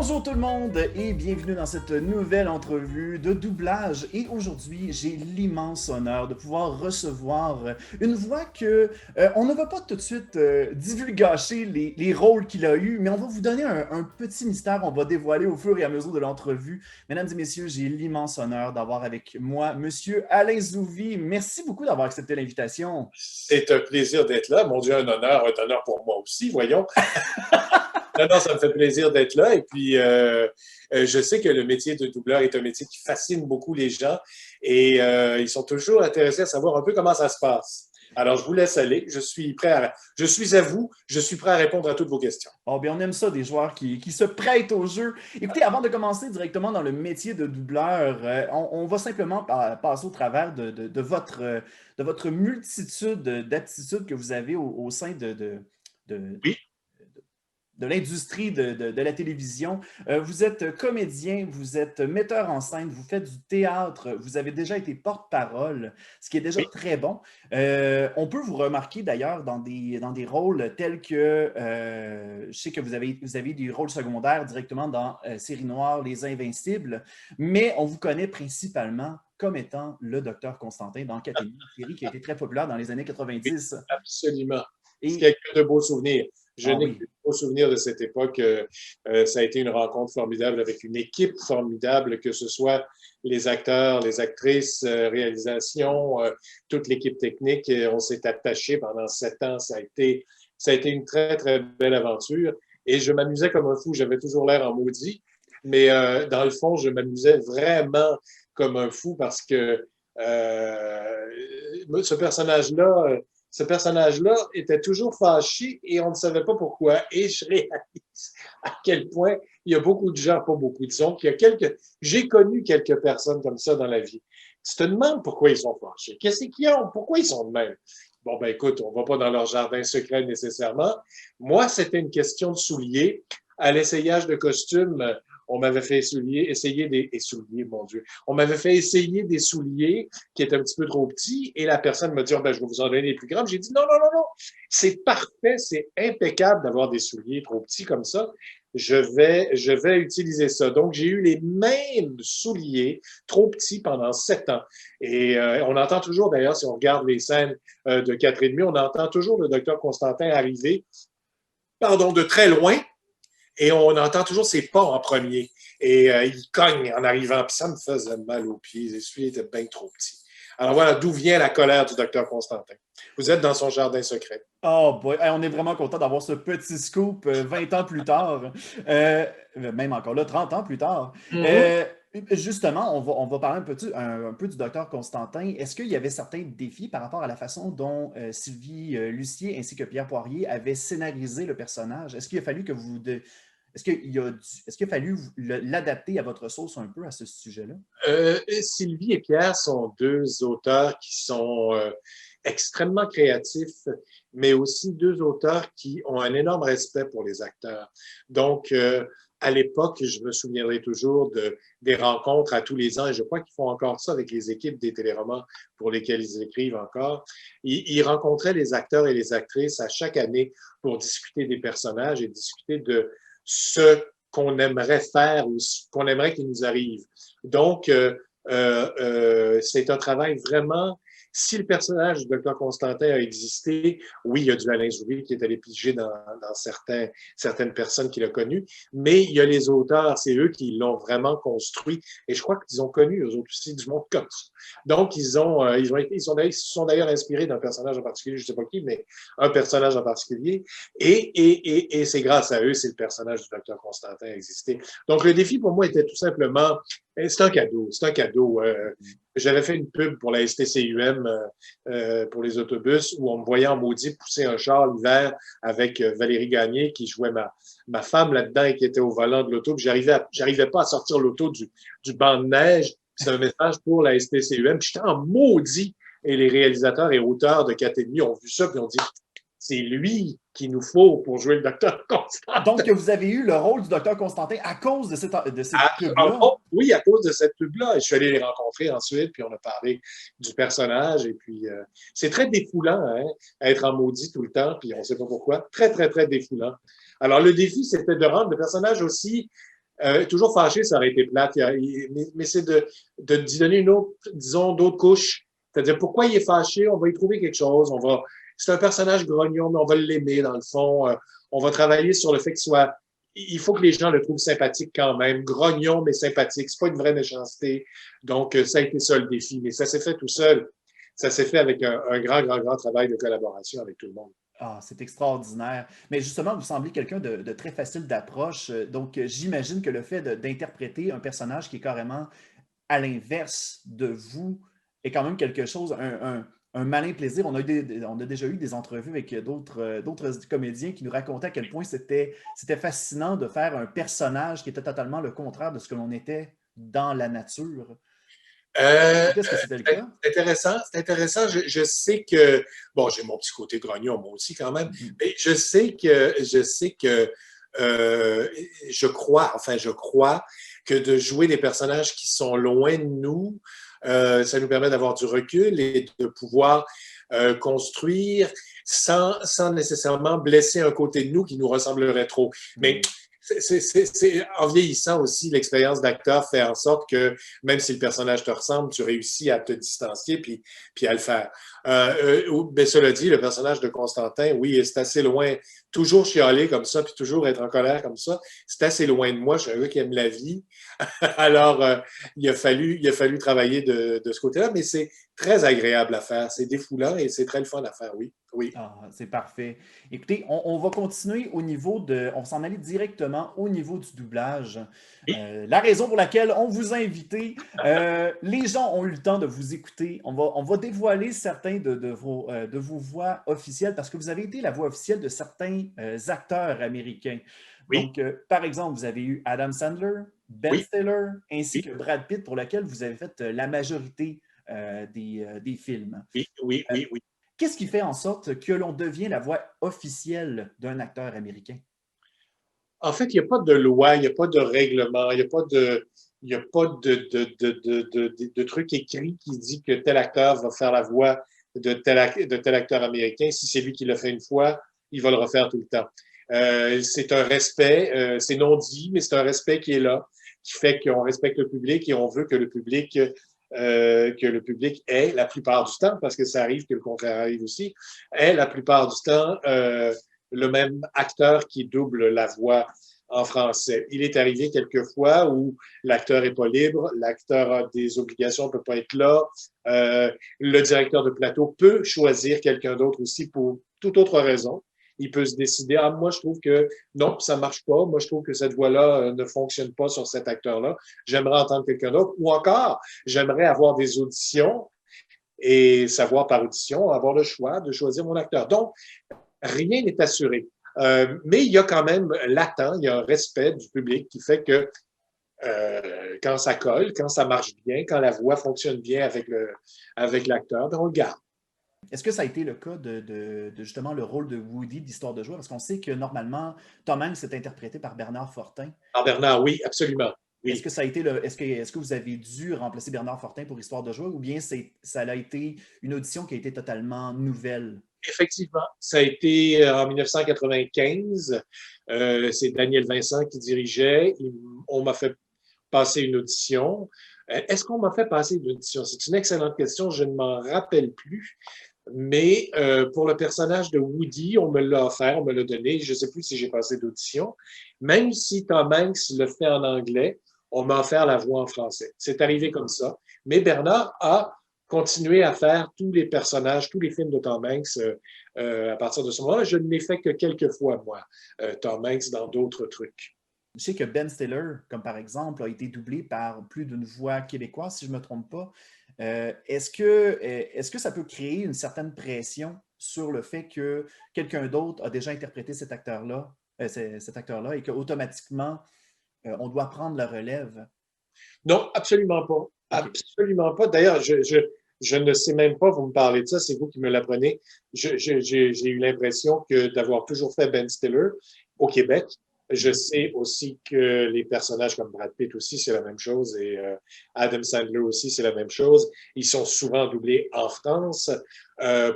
Bonjour tout le monde et bienvenue dans cette nouvelle entrevue de doublage. Et aujourd'hui, j'ai l'immense honneur de pouvoir recevoir une voix que on ne va pas tout de suite divulgacher les rôles qu'il a eus, mais on va vous donner un petit mystère, on va dévoiler au fur et à mesure de l'entrevue. Mesdames et messieurs, j'ai l'immense honneur d'avoir avec moi Monsieur Alain Zouvi. Merci beaucoup d'avoir accepté l'invitation. C'est un plaisir d'être là. Mon Dieu, un honneur pour moi aussi, voyons. Non, non, ça me fait plaisir d'être là. Et puis, je sais que le métier de doubleur est un métier qui fascine beaucoup les gens et ils sont toujours intéressés à savoir un peu comment ça se passe. Alors, je vous laisse aller. Je suis à vous. Je suis prêt à répondre à toutes vos questions. Oh, bien, on aime ça, des joueurs qui se prêtent au jeu. Écoutez, avant de commencer directement dans le métier de doubleur, on va simplement passer au travers de votre multitude d'aptitudes que vous avez au sein de, Oui, de l'industrie de la télévision. Vous êtes comédien, vous êtes metteur en scène, vous faites du théâtre, vous avez déjà été porte-parole, ce qui est déjà oui, très bon. On peut vous remarquer d'ailleurs dans des rôles tels que, je sais que vous avez des rôles secondaires directement dans Série Noire, Les Invincibles, mais on vous connaît principalement comme étant le docteur Constantin dans Catémie, une série qui a été très populaire dans les années oui, 90. absolument. Et, C'est que de beaux souvenirs. Je ah n'ai que oui, de beaux souvenirs de cette époque. Ça a été une rencontre formidable avec une équipe formidable, que ce soit les acteurs, les actrices, réalisation, toute l'équipe technique. On s'est attaché pendant 7 ans. Ça a été une très, très belle aventure. Et je m'amusais comme un fou. J'avais toujours l'air en maudit. Mais dans le fond, je m'amusais vraiment comme un fou parce que ce personnage-là, ce personnage-là était toujours fâché et on ne savait pas pourquoi. Et je réalise à quel point il y a beaucoup de gens, pas beaucoup, disons, j'ai connu quelques personnes comme ça dans la vie. Tu te demandes pourquoi ils sont fâchés. Qu'est-ce qu'ils ont? Pourquoi ils sont de même? Bon, ben écoute, on va pas dans leur jardin secret nécessairement. Moi, c'était une question de souliers. À l'essayage de costumes, on m'avait fait souliers, mon Dieu. On m'avait fait essayer des souliers qui étaient un petit peu trop petits et la personne m'a dit, oh, ben, je vais vous en donner des plus grands. J'ai dit, non, non, non, non. C'est parfait, c'est impeccable d'avoir des souliers trop petits comme ça. Je vais utiliser ça. Donc, j'ai eu les mêmes souliers trop petits pendant 7 ans. Et on entend toujours, d'ailleurs, si on regarde les scènes de 4 et demi, on entend toujours le docteur Constantin arriver, pardon, de très loin, et on entend toujours ses pas en premier. Et il cogne en arrivant, puis ça me faisait mal aux pieds. Les souliers étaient bien trop petits. Alors voilà d'où vient la colère du docteur Constantin. Vous êtes dans son jardin secret. oh boy, hey, on est vraiment content d'avoir ce petit scoop 20 ans plus tard, Euh, même encore là, 30 ans plus tard. Mm-hmm. Euh, Justement, on va parler un peu du docteur Constantin. Est-ce qu'il y avait certains défis par rapport à la façon dont Sylvie Lucier ainsi que Pierre Poirier avaient scénarisé le personnage? Est-ce qu'il a fallu que est-ce qu'il a fallu l'adapter à votre sauce un peu à ce sujet-là? Sylvie et Pierre sont deux auteurs qui sont extrêmement créatifs, mais aussi deux auteurs qui ont un énorme respect pour les acteurs. Donc, à l'époque, je me souviendrai toujours des rencontres à tous les ans, et je crois qu'ils font encore ça avec les équipes des téléromans pour lesquels ils écrivent encore. Ils rencontraient les acteurs et les actrices à chaque année pour discuter des personnages et discuter de ce qu'on aimerait faire ou ce qu'on aimerait qu'il nous arrive. Donc, c'est un travail vraiment. Si le personnage du docteur Constantin a existé, oui, il y a du Alain Zouvi qui est allé piger dans certaines personnes qu'il a connues, mais il y a les auteurs, c'est eux qui l'ont vraiment construit, et je crois qu'ils ont connu, eux autres aussi, du monde comme ça. Donc, ils se sont d'ailleurs inspirés d'un personnage en particulier, je ne sais pas qui, mais un personnage en particulier, et c'est grâce à eux si le personnage du docteur Constantin a existé. Donc, le défi pour moi était tout simplement, c'est un cadeau, c'est un cadeau. J'avais fait une pub pour la STCUM pour les autobus où on me voyait en maudit pousser un char l'hiver avec Valérie Gagné qui jouait ma femme là-dedans et qui était au volant de l'auto. J'arrivais pas à sortir l'auto du banc de neige. C'est un message pour la STCUM. J'étais en maudit et les réalisateurs et auteurs de 4 et demi ont vu ça et ont dit c'est lui qu'il nous faut pour jouer le docteur Donc, Constantin. que vous avez eu le rôle du docteur Constantin à cause de cette pub-là. Oui, à cause de cette pub-là. Je suis allé les rencontrer ensuite, puis on a parlé du personnage. Et puis, c'est très défoulant, hein, être en maudit tout le temps, puis on ne sait pas pourquoi. Très, très, très défoulant. Alors, le défi, c'était de rendre le personnage aussi Toujours fâché, ça aurait été plate, mais c'est d'y donner une autre, disons, d'autres couches. C'est-à-dire, pourquoi il est fâché? On va y trouver quelque chose. C'est un personnage grognon, mais on va l'aimer dans le fond. On va travailler sur le fait qu'il soit, il faut que les gens le trouvent sympathique quand même. Grognon, mais sympathique. C'est pas une vraie méchanceté. Donc, ça a été ça le défi. Mais ça s'est fait tout seul. Ça s'est fait avec un grand travail de collaboration avec tout le monde. Ah, c'est extraordinaire. Mais justement, vous semblez quelqu'un de très facile d'approche. Donc, j'imagine que le fait d'interpréter un personnage qui est carrément à l'inverse de vous est quand même quelque chose, un malin plaisir. On a déjà eu des entrevues avec d'autres comédiens qui nous racontaient à quel point c'était fascinant de faire un personnage qui était totalement le contraire de ce que l'on était dans la nature. Est-ce que c'était le cas? C'est intéressant, c'est intéressant. Je sais que, bon, j'ai mon petit côté grognon, moi aussi, quand même, Mhm. mais euh, je crois que de jouer des personnages qui sont loin de nous, ça nous permet d'avoir du recul et de pouvoir construire sans nécessairement blesser un côté de nous qui nous ressemblerait trop. Mais en vieillissant aussi, l'expérience d'acteur fait en sorte que même si le personnage te ressemble, tu réussis à te distancier puis à le faire. Ben, cela dit, le personnage de Constantin, oui, c'est assez loin. Toujours chialer comme ça, puis toujours être en colère comme ça, c'est assez loin de moi. Je suis un gars qui aime la vie. Alors, il a fallu travailler de ce côté-là, mais c'est très agréable à faire. C'est défoulant et c'est très le fun à faire, oui. Oui. Ah, c'est parfait. Écoutez, on va continuer au niveau de. On s'en allait directement au niveau du doublage. La raison pour laquelle on vous a invité, les gens ont eu le temps de vous écouter. On va dévoiler certains de vos voix officielles parce que vous avez été la voix officielle de certains acteurs américains. Oui, Donc, par exemple, vous avez eu Adam Sandler, Ben oui, Stiller, ainsi oui, que Brad Pitt, pour lequel vous avez fait la majorité des films. oui, oui, Euh, oui, oui. Qu'est-ce qui fait en sorte que l'on devient la voix officielle d'un acteur américain? En fait, il n'y a pas de loi, il n'y a pas de règlement, il y a pas de truc écrit qui dit que tel acteur va faire la voix de tel acteur américain. Si c'est lui qui l'a fait une fois, il va le refaire tout le temps. C'est un respect, c'est non dit, mais c'est un respect qui est là, qui fait qu'on respecte le public et on veut que le public ait la plupart du temps, parce que ça arrive que le contraire arrive aussi, ait la plupart du temps le même acteur qui double la voix en français. Il est arrivé quelques fois où l'acteur est pas libre, l'acteur a des obligations, peut pas être là. Le directeur de plateau peut choisir quelqu'un d'autre aussi pour toute autre raison. Il peut se décider, ah, moi, je trouve que non, ça marche pas. Moi, je trouve que cette voix-là ne fonctionne pas sur cet acteur-là. J'aimerais entendre quelqu'un d'autre. Ou encore, j'aimerais avoir des auditions et savoir par audition, avoir le choix de choisir mon acteur. Donc, rien n'est assuré. Mais il y a quand même latent, il y a un respect du public qui fait que quand ça colle, quand ça marche bien, quand la voix fonctionne bien avec l'acteur, ben on le garde. Est-ce que ça a été le cas de justement le rôle de Woody d'Histoire de jouer? Parce qu'on sait que normalement, Tom Hanks est interprété par Bernard Fortin. Ah, Bernard, oui, absolument. Est-ce Oui. que ça a été le, est-ce que vous avez dû remplacer Bernard Fortin pour Histoire de jouer ou bien ça a été une audition qui a été totalement nouvelle? Effectivement, ça a été en 1995. C'est Daniel Vincent qui dirigeait. On m'a fait passer une audition. Est-ce qu'on m'a fait passer une audition? C'est une excellente question. Je ne m'en rappelle plus. Mais pour le personnage de Woody, on me l'a offert, on me l'a donné. Je ne sais plus si j'ai passé d'audition. Même si Tom Hanks le fait en anglais, on m'a offert la voix en français. C'est arrivé comme ça. Mais Bernard a continué à faire tous les personnages, tous les films de Tom Hanks à partir de ce moment-là. Je ne l'ai fait que quelques fois, moi, Tom Hanks, dans d'autres trucs. Je sais que Ben Stiller, comme par exemple, a été doublé par plus d'une voix québécoise, si je ne me trompe pas. Est-ce que ça peut créer une certaine pression sur le fait que quelqu'un d'autre a déjà interprété cet acteur-là et qu'automatiquement, on doit prendre la relève? Non, absolument pas. OK. Absolument pas. D'ailleurs, je ne sais même pas, vous me parlez de ça, c'est vous qui me l'apprenez. J'ai eu l'impression que d'avoir toujours fait Ben Stiller au Québec, je sais aussi que les personnages comme Brad Pitt aussi, c'est la même chose, et Adam Sandler aussi, c'est la même chose. Ils sont souvent doublés en France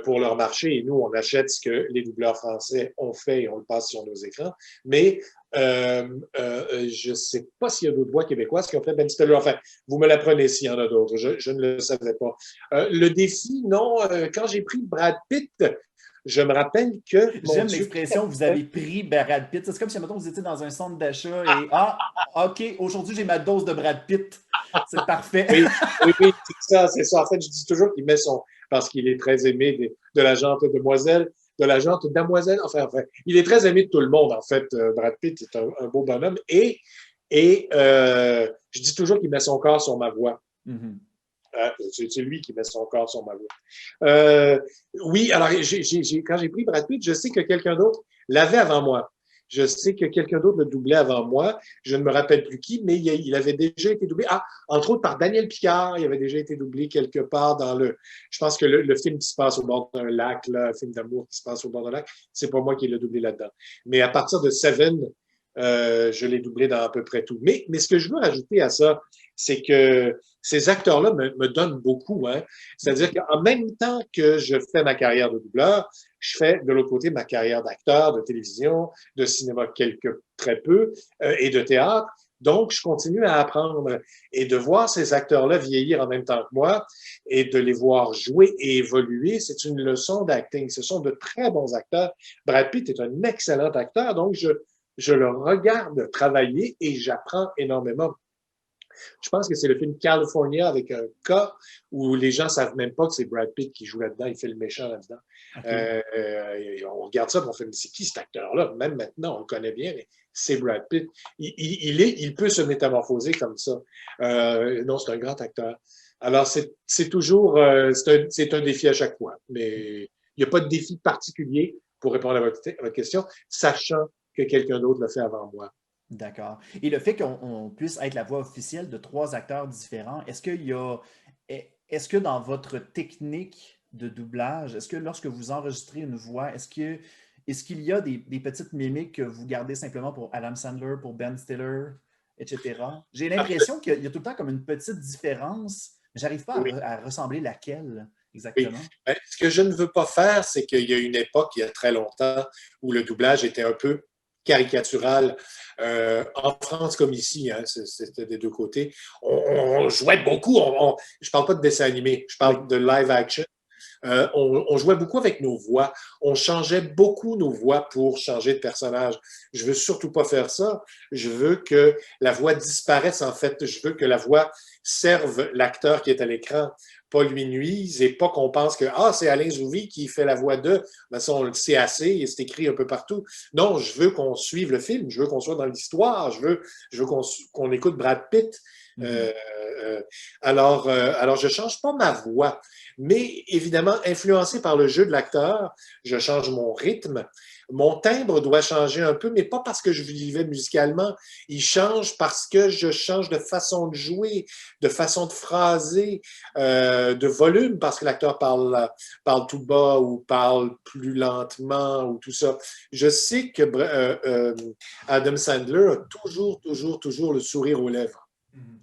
pour leur marché, et nous, on achète ce que les doubleurs français ont fait et on le passe sur nos écrans. Mais Je ne sais pas s'il y a d'autres voix québécoises qui ont fait Ben Stiller. Enfin, vous me l'apprenez s'il y en a d'autres. Je ne le savais pas. Le défi, non. Quand j'ai pris Brad Pitt, je me rappelle que, mon J'aime Dieu, l'expression vous avez pris Brad Pitt. C'est comme si, mettons, vous étiez dans un centre d'achat et ah, OK, aujourd'hui j'ai ma dose de Brad Pitt. C'est parfait. oui, oui, oui, c'est ça. En fait, je dis toujours qu'il met son, parce qu'il est très aimé de la gente demoiselle, de la gente damoiselle. Enfin, il est très aimé de tout le monde, en fait. Brad Pitt est un beau bonhomme. Et je dis toujours qu'il met son corps sur ma voix. Mhm. C'est lui qui met son corps sur ma voix. Oui, alors, quand j'ai pris Brad Pitt, je sais que quelqu'un d'autre l'avait avant moi. Je sais que quelqu'un d'autre le doublait avant moi. Je ne me rappelle plus qui, mais il avait déjà été doublé. Ah, entre autres par Daniel Picard. Il avait déjà été doublé quelque part dans le. Je pense que le film qui se passe au bord d'un lac, là, un film d'amour qui se passe au bord d'un lac, c'est pas moi qui l'ai doublé là-dedans. Mais à partir de Seven, je l'ai doublé dans à peu près tout. Mais ce que je veux rajouter à ça, c'est que ces acteurs-là me donnent beaucoup. Hein. C'est-à-dire qu'en même temps que je fais ma carrière de doubleur, je fais de l'autre côté ma carrière d'acteur, de télévision, de cinéma très peu, et de théâtre. Donc, je continue à apprendre et de voir ces acteurs-là vieillir en même temps que moi et de les voir jouer et évoluer, c'est une leçon d'acting. Ce sont de très bons acteurs. Brad Pitt est un excellent acteur, donc je le regarde travailler et j'apprends énormément. Je pense que c'est le film California avec un K où les gens savent même pas que c'est Brad Pitt qui joue là-dedans, il fait le méchant là-dedans. OK. On regarde ça et on fait, mais c'est qui cet acteur-là? Même maintenant, on le connaît bien, mais c'est Brad Pitt. Il peut se métamorphoser comme ça. Non, c'est un grand acteur. Alors, c'est toujours, c'est un défi à chaque fois, mais il n'y a pas de défi particulier pour répondre à votre question, sachant que quelqu'un d'autre l'a fait avant moi. D'accord. Et le fait qu'on puisse être la voix officielle de trois acteurs différents, est-ce que dans votre technique de doublage, est-ce que lorsque vous enregistrez une voix, est-ce qu'il y a des petites mimiques que vous gardez simplement pour Adam Sandler, pour Ben Stiller, etc. J'ai l'impression qu'il y a tout le temps comme une petite différence, mais j'arrive pas Oui. à ressembler laquelle Oui. exactement. Ben, ce que je ne veux pas faire, c'est qu'il y a une époque, il y a très longtemps, où le doublage était un peu caricatural. En France comme ici, hein, c'était des deux côtés. On jouait beaucoup. Je parle pas de dessin animé, je Oui. parle de live action. On jouait beaucoup avec nos voix. On changeait beaucoup nos voix pour changer de personnage. Je veux surtout pas faire ça. Je veux que la voix disparaisse, en fait. Je veux que la voix serve l'acteur qui est à l'écran, pas lui nuise et pas qu'on pense que ah, c'est Alain Zouvi qui fait la voix de. Ben, ça, on le sait assez et c'est écrit un peu partout. Non, je veux qu'on suive le film. Je veux qu'on soit dans l'histoire. Je veux qu'on écoute Brad Pitt. Mhm. Euh, alors, je change pas ma voix, mais évidemment, influencé par le jeu de l'acteur, je change mon rythme. Mon timbre doit changer un peu, mais pas parce que je vivais musicalement. Il change parce que je change de façon de jouer, de façon de phraser, de volume, parce que l'acteur parle tout bas ou parle plus lentement ou tout ça. Je sais que Adam Sandler a toujours le sourire aux lèvres. Mhm.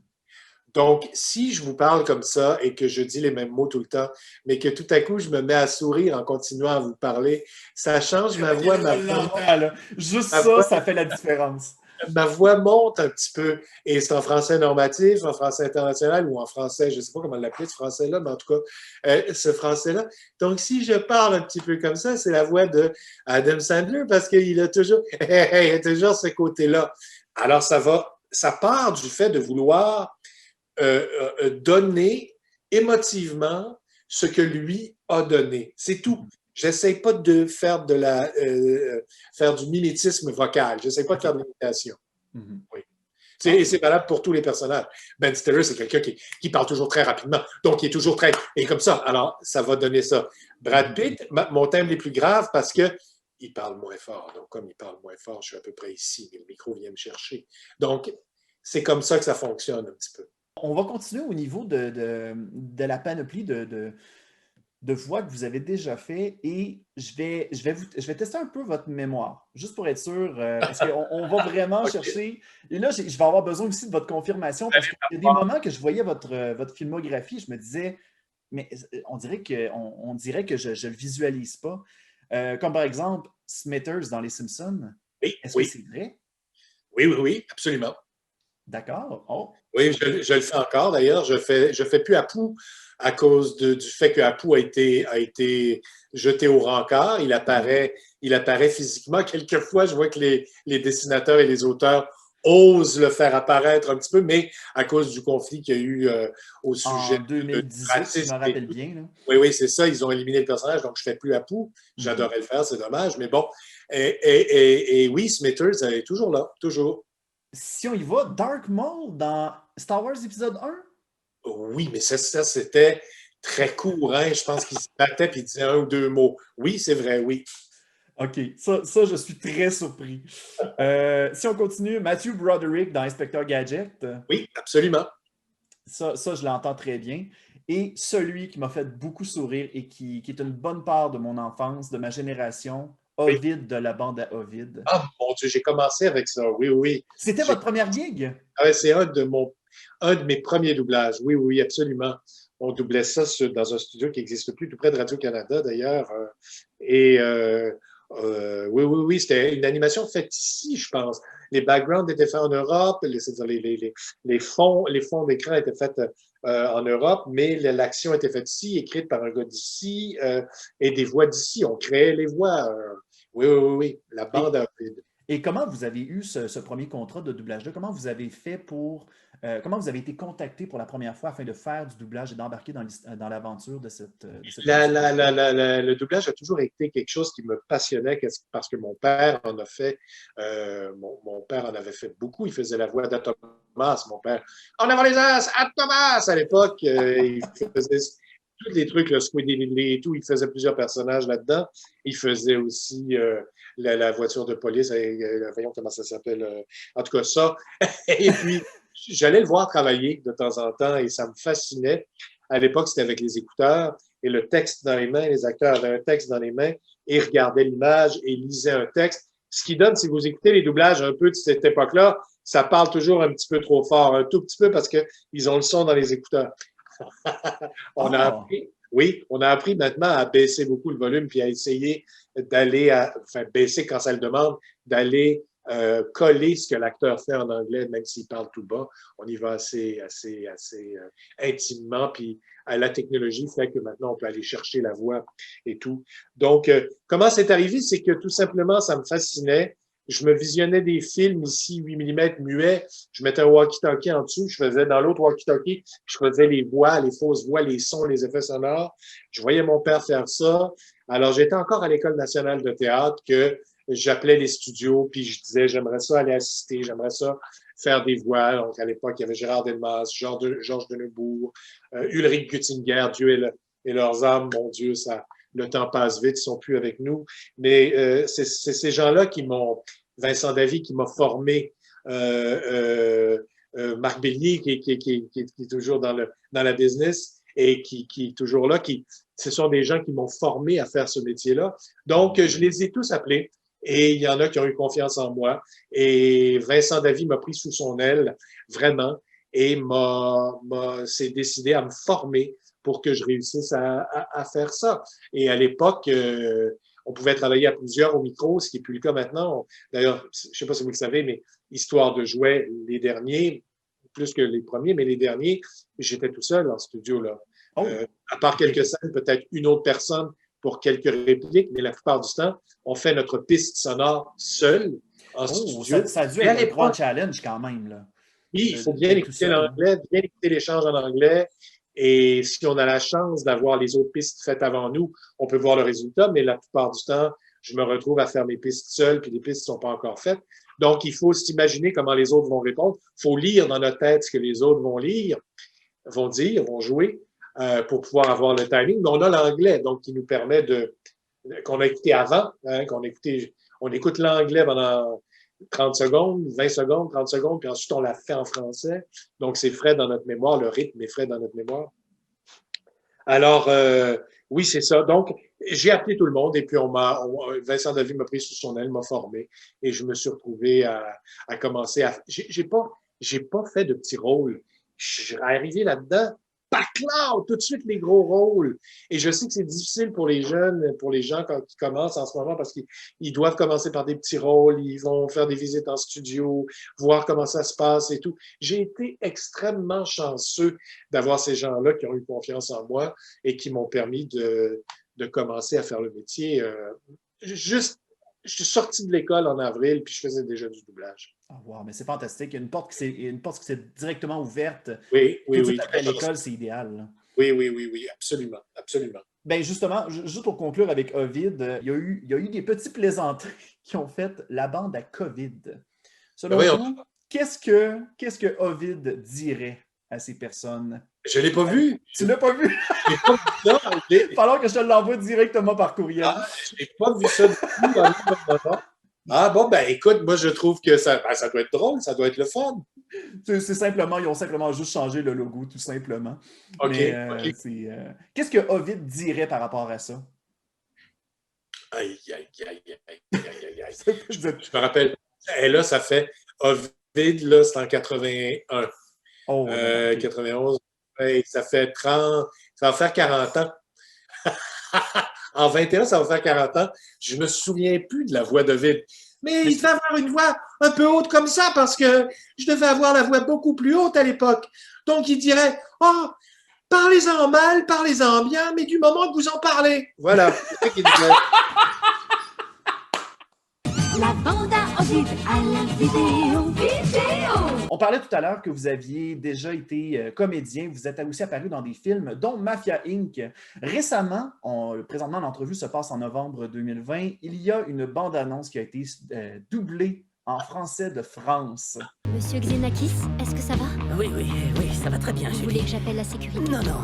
Donc, si je vous parle comme ça et que je dis les mêmes mots tout le temps, mais que tout à coup, je me mets à sourire en continuant à vous parler, ça change ma Et voix, là, je l'entends, là. Juste ma ça, voix, ça fait la différence. ma voix monte un petit peu. Et c'est en français normatif, en français international ou en français, je ne sais pas comment l'appeler ce français-là, mais en tout cas, ce français-là. Donc, si je parle un petit peu comme ça, c'est la voix de Adam Sandler parce qu'il a toujours, il a toujours ce côté-là. Alors, ça part du fait de vouloir donner émotivement ce que lui a donné. C'est tout. Mhm. J'essaie pas de faire faire du mimétisme vocal. J'essaie pas de faire OK. de l'imitation. Mhm. Oui. Et OK. c'est valable pour tous les personnages. Ben Stiller, c'est quelqu'un qui parle toujours très rapidement. Donc, il est toujours très. Et comme ça. Alors, ça va donner ça. Brad Mhm. Pitt, mon thème est plus grave parce que il parle moins fort. Donc, comme il parle moins fort, je suis à peu près ici, mais le micro vient me chercher. Donc, c'est comme ça que ça fonctionne un petit peu. On va continuer au niveau de la panoplie de voix que vous avez déjà fait et je vais tester un peu votre mémoire, juste pour être sûr, parce qu'on va vraiment OK. chercher. Et là, je vais avoir besoin aussi de votre confirmation parce qu'il y a des moments que je voyais votre filmographie, je me disais, mais on dirait que je ne le visualise pas. Comme par exemple Smithers dans Les Simpsons. Oui, Est-ce que oui. c'est vrai? Oui, oui, oui, absolument. D'accord. Oh. Oui, je le fais encore d'ailleurs. Je fais plus Apu à cause du fait que Apu a été jeté au rencard. Il apparaît physiquement. Quelquefois, je vois que les dessinateurs et les auteurs osent le faire apparaître un petit peu, mais à cause du conflit qu'il y a eu au sujet En du 2018, si je me racisme et rappelle tout. bien, là. Oui, oui, c'est ça. Ils ont éliminé le personnage, donc je fais plus Apu. Mhm. J'adorais le faire, c'est dommage, mais bon. Et oui, Smithers est toujours là, toujours. Si on y va, Dark Maul dans Star Wars épisode 1? Oui, mais ça c'était très court, hein. Je pense qu'il se battait et il disait un ou deux mots. Oui, c'est vrai, oui. Ok, ça, je suis très surpris. Si on continue, Matthew Broderick dans Inspecteur Gadget, Oui, absolument. ça, je l'entends très bien. Et celui qui m'a fait beaucoup sourire et qui est une bonne part de mon enfance, de ma génération, Oui. Ovid de la bande à Ovid. Ah, mon Dieu, j'ai commencé avec ça. Oui, oui, oui. C'était J'ai- votre première gig? c'est un de mes premiers doublages. Oui, oui, absolument. On doublait ça dans un studio qui n'existe plus, tout près de Radio-Canada d'ailleurs. Et oui, oui, oui, c'était une animation faite ici, je pense. Les backgrounds étaient faits en Europe, c'est-à-dire les fonds d'écran étaient faits en Europe, mais l'action était faite ici, écrite par un gars d'ici, et des voix d'ici. On créait les voix. Oui, oui, oui, oui. La bande Et, à... et comment vous avez eu ce premier contrat de doublage-là? Comment vous avez fait comment vous avez été contacté pour la première fois afin de faire du doublage et d'embarquer dans l'aventure de cette émission-là? Le doublage a toujours été quelque chose qui me passionnait parce que mon père en a fait, mon père en avait fait beaucoup. Il faisait la voix d'Atomas, mon père. En avant les as, Atomas! À l'époque, il faisait tous les trucs, le Squiddy Lily et tout. Il faisait plusieurs personnages là-dedans. Il faisait aussi la voiture de police, voyons comment ça s'appelle. En tout cas, ça. Et puis, j'allais le voir travailler de temps en temps et ça me fascinait. À l'époque, c'était avec les écouteurs et le texte dans les mains. Les acteurs avaient un texte dans les mains et regardaient l'image et lisaient un texte. Ce qui donne, si vous écoutez les doublages un peu de cette époque-là, ça parle toujours un petit peu trop fort, un tout petit peu parce qu'ils ont le son dans les écouteurs. On a Ah! appris, oui, on a appris maintenant à baisser beaucoup le volume puis à essayer enfin, baisser quand ça le demande, d'aller coller ce que l'acteur fait en anglais, même s'il parle tout bas. On y va assez intimement, puis la technologie fait que maintenant on peut aller chercher la voix et tout. Donc, comment c'est arrivé? C'est que tout simplement, ça me fascinait. Je me visionnais des films ici, 8 mm muets. Je mettais un walkie-talkie en dessous. Je faisais dans l'autre walkie-talkie, je faisais les voix, les fausses voix, les sons, les effets sonores. Je voyais mon père faire ça. Alors, j'étais encore à l'École nationale de théâtre que j'appelais les studios, puis je disais, j'aimerais ça aller assister, j'aimerais ça faire des voix. Donc, à l'époque, il y avait Gérard Delmas, Georges de Neubourg, Ulrich Guttinger, Dieu et leurs âmes, mon Dieu, ça, le temps passe vite, ils sont plus avec nous. Mais c'est ces gens-là qui m'ont, Vincent Davy, qui m'a formé, Marc Bélier, qui est toujours dans la business et qui est toujours là, ce sont des gens qui m'ont formé à faire ce métier-là. Donc, je les ai tous appelés et il y en a qui ont eu confiance en moi. Et Vincent Davy m'a pris sous son aile, vraiment, et s'est décidé à me former pour que je réussisse à faire ça. Et à l'époque, on pouvait travailler à plusieurs au micro, ce qui n'est plus le cas maintenant. D'ailleurs, je ne sais pas si vous le savez, mais Histoire de jouets, les derniers, plus que les premiers, mais les derniers, j'étais tout seul en studio, là. Oh! À part OK. quelques scènes, peut-être une autre personne pour quelques répliques, mais la plupart du temps, on fait notre piste sonore seul en Oh, studio. ça a dû Mais à être un gros l'époque, challenge quand même, là, oui, il faut bien d'être tout écouter seul, là. l'anglais, bien écouter l'échange en anglais. Et si on a la chance d'avoir les autres pistes faites avant nous, on peut voir le résultat, mais la plupart du temps, je me retrouve à faire mes pistes seul, puis les pistes ne sont pas encore faites. Donc, il faut s'imaginer comment les autres vont répondre. Il faut lire dans notre tête ce que les autres vont lire, vont dire, vont jouer, pour pouvoir avoir le timing. Mais on a l'anglais, donc qui nous permet qu'on a écouté avant, hein, on écoute l'anglais pendant 30 secondes, 20 secondes, 30 secondes, puis ensuite on la fait en français. Donc, c'est frais dans notre mémoire, le rythme est frais dans notre mémoire. Alors, oui, c'est ça. Donc, j'ai appelé tout le monde et puis Vincent Davy m'a pris sous son aile, m'a formé et je me suis retrouvé à commencer à. J'ai pas fait de petits rôles. Je suis arrivé là-dedans bacloud, tout de suite les gros rôles. Et je sais que c'est difficile pour les jeunes, pour les gens quand ils commencent en ce moment, parce qu'ils doivent commencer par des petits rôles, ils vont faire des visites en studio, voir comment ça se passe et tout. J'ai été extrêmement chanceux d'avoir ces gens-là qui ont eu confiance en moi et qui m'ont permis de commencer à faire le métier. Juste, je suis sorti de l'école en avril, puis je faisais déjà du doublage. Ah, wow, mais c'est fantastique. Il y a une porte qui s'est directement ouverte Oui, tout oui, de suite oui. après l'école, c'est idéal, là. Oui, oui, oui, oui, absolument, absolument. Ben justement, juste pour conclure avec Ovid, il y a eu des petits plaisanteries qui ont fait la bande à COVID. Ben Selon voyons, vous, qu'est-ce que Ovid dirait à ces personnes? je l'ai pas vu. Tu l'as pas vu? J'ai pas vu ça. Il va falloir que je te l'envoie directement par courriel. J'ai pas vu ça du tout. Ah bon, ben écoute, moi je trouve que ça doit être drôle, ça doit être le fun. Ils ont simplement juste changé le logo, tout simplement. OK, Mais OK. qu'est-ce que Ovid dirait par rapport à ça? Aïe, aïe, aïe, aïe, aïe, aïe, aïe. Ça peut dire- Je me rappelle, et là, ça fait Ovid, là, c'est en 81. Oh, d'accord, ok. 91, ouais, ça fait 30, ça va faire 40 ans. En 21, ça va faire 40 ans. Je me souviens plus de la voix d'Ovid. Mais il devait avoir une voix un peu haute comme ça parce que je devais avoir la voix beaucoup plus haute à l'époque. Donc, il dirait, oh, parlez-en mal, parlez-en bien, mais du moment que vous en parlez. Voilà. C'est ça qu'il disait. La bande à Ovid à la vidéo. Vidéo! On parlait tout à l'heure que vous aviez déjà été comédien, vous êtes aussi apparu dans des films, dont Mafia Inc. Récemment, présentement l'entrevue se passe en novembre 2020, il y a une bande-annonce qui a été doublée en français de France. Monsieur Xenakis, est-ce que ça va? Oui, oui, oui, ça va très bien, Vous Julie. voulez que j'appelle la sécurité? Non, non.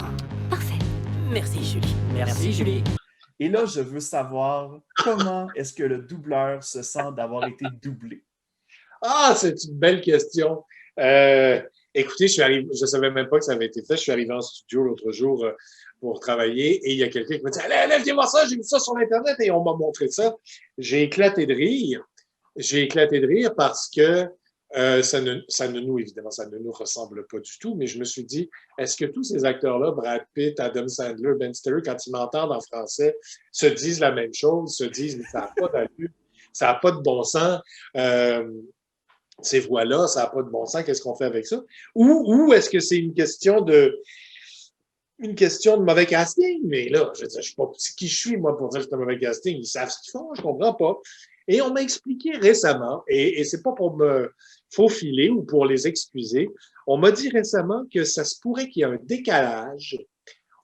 Parfait. Merci, Julie. Merci, Julie. Et là, je veux savoir comment est-ce que le doubleur se sent d'avoir été doublé. Ah, c'est une belle question. Écoutez, je suis arrivé, je savais même pas que ça avait été fait. Je suis arrivé en studio l'autre jour pour travailler et il y a quelqu'un qui m'a dit, allez, viens voir ça, j'ai vu ça sur Internet et on m'a montré ça. J'ai éclaté de rire. J'ai éclaté de rire parce que évidemment, ça ne nous ressemble pas du tout, mais je me suis dit, est-ce que tous ces acteurs-là, Brad Pitt, Adam Sandler, Ben Stiller, quand ils m'entendent en français, se disent la même chose, se disent, mais ça n'a pas d'allure, ça n'a pas de bon sens, ces voix-là, ça n'a pas de bon sens, qu'est-ce qu'on fait avec ça? Ou est-ce que c'est une question de mauvais casting? Mais là, je ne sais pas qui je suis, moi, pour dire que c'est un mauvais casting. Ils savent ce qu'ils font, je ne comprends pas. Et on m'a expliqué récemment, et c'est pas pour me faufiler ou pour les excuser, on m'a dit récemment que ça se pourrait qu'il y ait un décalage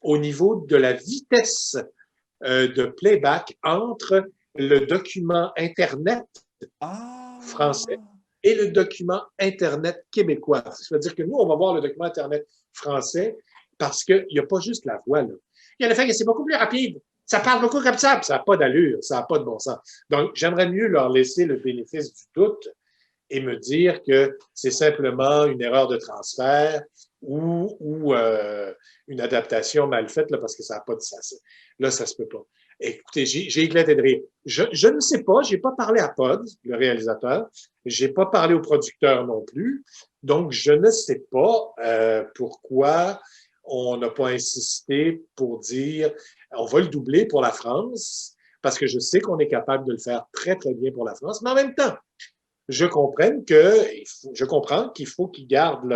au niveau de la vitesse de playback entre le document Internet français et le document Internet québécois. C'est-à-dire que nous, on va voir le document Internet français parce qu'il n'y a pas juste la voix, là. Il y a le fait que c'est beaucoup plus rapide. Ça parle beaucoup comme ça, puis ça n'a pas d'allure, ça n'a pas de bon sens. Donc, j'aimerais mieux leur laisser le bénéfice du doute et me dire que c'est simplement une erreur de transfert ou une adaptation mal faite, là, parce que ça n'a pas de sens. Là, ça se peut pas. Écoutez, j'ai éclaté de rire. Je ne sais pas, j'ai pas parlé à Pod, le réalisateur, j'ai pas parlé au producteur non plus, donc je ne sais pas pourquoi on n'a pas insisté pour dire on va le doubler pour la France, parce que je sais qu'on est capable de le faire très, très bien pour la France, mais en même temps, je comprends qu'il faut qu'ils gardent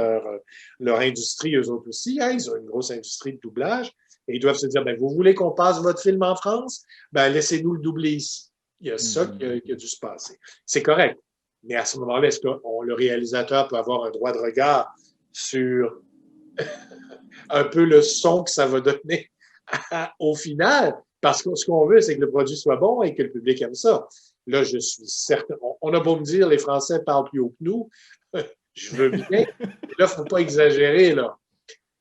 leur industrie, eux autres aussi. Hein, ils ont une grosse industrie de doublage et ils doivent se dire, ben, vous voulez qu'on passe votre film en France? Ben, laissez-nous le doubler ici. Il y a ça qui a dû se passer. C'est correct. Mais à ce moment-là, est-ce que le réalisateur peut avoir un droit de regard sur un peu le son que ça va donner au final? Parce que ce qu'on veut, c'est que le produit soit bon et que le public aime ça. Là, je suis certain. On a beau me dire, les Français parlent plus haut que nous. Je veux bien. Là, il ne faut pas exagérer, là.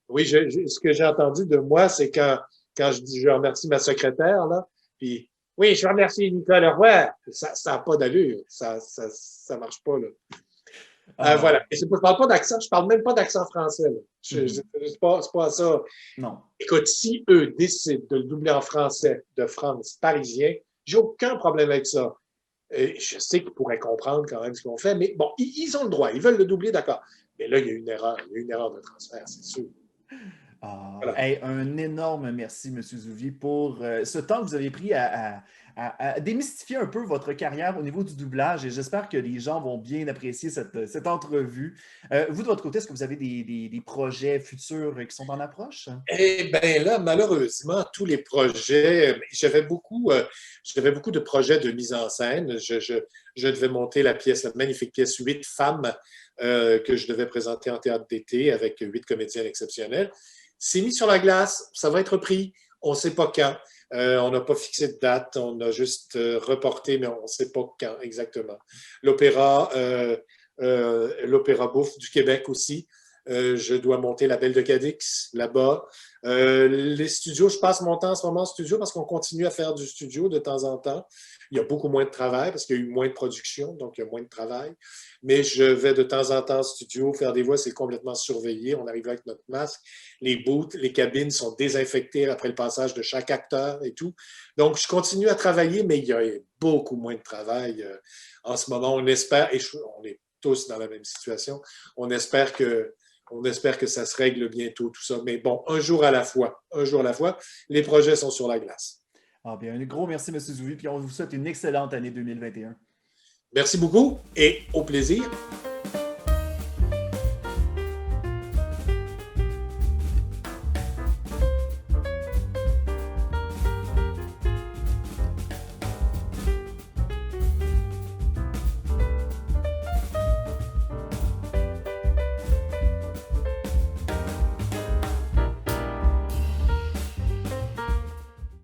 Oui, ce que j'ai entendu de moi, c'est quand je dis je remercie ma secrétaire, là, puis oui, je remercie Nicolas Leroy. Ça n'a pas d'allure. Ça marche pas, là. Voilà. Et je parle pas d'accent, je parle même pas d'accent français, là. C'est pas ça. Non. Écoute, si eux décident de le doubler en français de France, parisien, j'ai aucun problème avec ça. Je sais qu'ils pourraient comprendre quand même ce qu'on fait, mais bon, ils ont le droit, ils veulent le doubler, d'accord. Mais là, il y a une erreur de transfert, c'est sûr. Ah, Voilà. hey, un énorme merci, M. Zouvi, pour ce temps que vous avez pris à démystifier un peu votre carrière au niveau du doublage et j'espère que les gens vont bien apprécier cette entrevue. Vous, de votre côté, est-ce que vous avez des projets futurs qui sont en approche? Eh bien là, malheureusement, tous les projets, j'avais beaucoup de projets de mise en scène. Je devais monter la pièce, la magnifique pièce 8 femmes que je devais présenter en théâtre d'été avec 8 comédiennes exceptionnelles. C'est mis sur la glace, ça va être pris, on ne sait pas quand. On n'a pas fixé de date, on a juste reporté, mais on ne sait pas quand exactement. L'Opéra Bouffe du Québec aussi. Je dois monter La Belle de Cadix là-bas. Les studios, je passe mon temps en ce moment en studio parce qu'on continue à faire du studio de temps en temps. Il y a beaucoup moins de travail parce qu'il y a eu moins de production, donc il y a moins de travail. Mais je vais de temps en temps en studio faire des voix, c'est complètement surveillé. On arrive avec notre masque. Les booths, les cabines sont désinfectées après le passage de chaque acteur et tout. Donc, je continue à travailler, mais il y a beaucoup moins de travail en ce moment. On espère, et on est tous dans la même situation, on espère que ça se règle bientôt, tout ça. Mais bon, un jour à la fois. Un jour à la fois. Les projets sont sur la glace. Ah bien, un gros merci, M. Zouvi, puis on vous souhaite une excellente année 2021. Merci beaucoup et au plaisir.